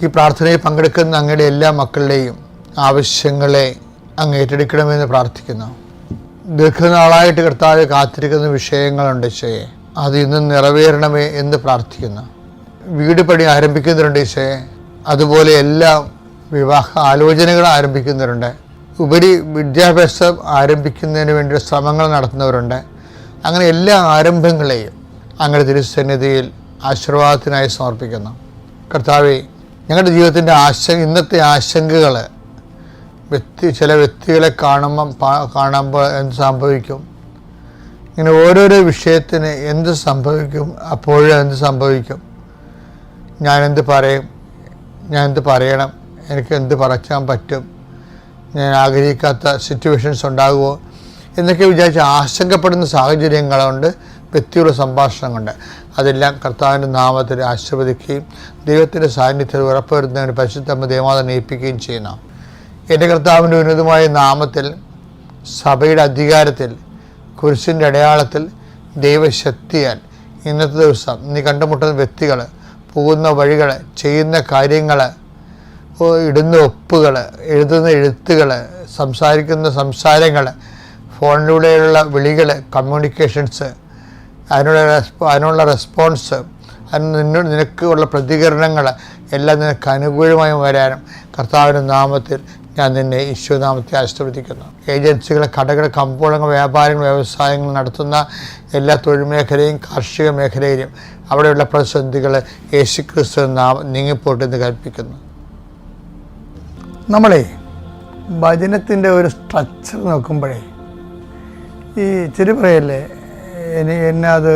ഈ പ്രാർത്ഥനയിൽ പങ്കെടുക്കുന്ന അങ്ങയുടെ എല്ലാ മക്കളുടെയും ആവശ്യങ്ങളെ അങ്ങ് ഏറ്റെടുക്കണമെന്ന് പ്രാർത്ഥിക്കുന്നു. ദീർഘനാളായിട്ട് കർത്താവ് കാത്തിരിക്കുന്ന വിഷയങ്ങളുണ്ട് ഈശോയെ, അത് ഇന്ന് നിറവേറണമേ എന്ന് പ്രാർത്ഥിക്കുന്നു. വീട് പണി ആരംഭിക്കുന്നവരുണ്ട് ഈശോയെ, അതുപോലെ എല്ലാ വിവാഹ ആലോചനകൾ ആരംഭിക്കുന്നവരുണ്ട്, ഉപരി വിദ്യാഭ്യാസം ആരംഭിക്കുന്നതിന് വേണ്ടി ശ്രമങ്ങൾ നടത്തുന്നവരുണ്ട്. അങ്ങനെ എല്ലാ ആരംഭങ്ങളെയും അങ്ങയുടെ തിരുസന്നിധിയിൽ ആശീർവാദത്തിനായി സമർപ്പിക്കുന്നു. കർത്താവേ, ഞങ്ങളുടെ ജീവിതത്തിൻ്റെ ഇന്നത്തെ ആശങ്കകൾ ചില വ്യക്തികളെ കാണുമ്പോൾ എന്ത് സംഭവിക്കും, ഇങ്ങനെ ഓരോരോ വിഷയത്തിന് എന്ത് സംഭവിക്കും, അപ്പോഴും എന്ത് സംഭവിക്കും, ഞാനെന്ത് പറയും, ഞാൻ എന്ത് പറയണം, എനിക്ക് എന്ത് പറയാൻ പറ്റും, ഞാൻ ആഗ്രഹിക്കാത്ത സിറ്റുവേഷൻസ് ഉണ്ടാകുമോ എന്നൊക്കെ വിചാരിച്ച് ആശങ്കപ്പെടുന്ന സാഹചര്യങ്ങളുണ്ട്, വ്യക്തിയുടെ സംഭാഷണം കൊണ്ട്. അതെല്ലാം കർത്താവിൻ്റെ നാമത്തിൽ ആശീർവദിക്കുകയും ദൈവത്തിൻ്റെ സാന്നിധ്യത്തിൽ ഉറപ്പുവരുത്തുന്നതിന് പരിശുദ്ധ ദേവമാതാവിനെ ഏൽപ്പിക്കുകയും ചെയ്യുന്നു. എൻ്റെ കർത്താവിൻ്റെ ഉന്നതമായ നാമത്തിൽ, സഭയുടെ അധികാരത്തിൽ, കുരിശിൻ്റെ അടയാളത്തിൽ, ദൈവശക്തിയാൽ ഇന്നത്തെ ദിവസം നീ കണ്ടുമുട്ടുന്ന വ്യക്തികൾ, പോകുന്ന വഴികൾ, ചെയ്യുന്ന കാര്യങ്ങൾ, ഇടുന്ന ഒപ്പുകൾ, എഴുതുന്ന എഴുത്തുകൾ, സംസാരിക്കുന്ന സംസാരങ്ങൾ, ഫോണിലൂടെയുള്ള വിളികൾ, കമ്മ്യൂണിക്കേഷൻസ്, അതിനുള്ള റെസ്പോൺസ്, നിനക്കുള്ള പ്രതികരണങ്ങൾ എല്ലാം നിനക്ക് അനുകൂലമായി വരാനും കർത്താവിൻ്റെ നാമത്തിൽ ഞാൻ നിന്നെ ഈശോനാമത്തെ ആശീർവദിക്കുന്നു. ഏജൻസികൾ, കടകൾ, കമ്പോളങ്ങൾ, വ്യാപാരങ്ങൾ, വ്യവസായങ്ങൾ നടത്തുന്ന എല്ലാ തൊഴിൽ മേഖലയും കാർഷിക മേഖലയിലും അവിടെയുള്ള പ്രതിസന്ധികൾ യേശുക്രിസ്തു നീങ്ങിപ്പോട്ടെന്ന് കൽപ്പിക്കുന്നു. നമ്മളെ ഭജനത്തിൻ്റെ ഒരു സ്ട്രക്ചർ നോക്കുമ്പോഴേ ഈ ചെറിയ പറയല്ലേ, എന്നെ അത്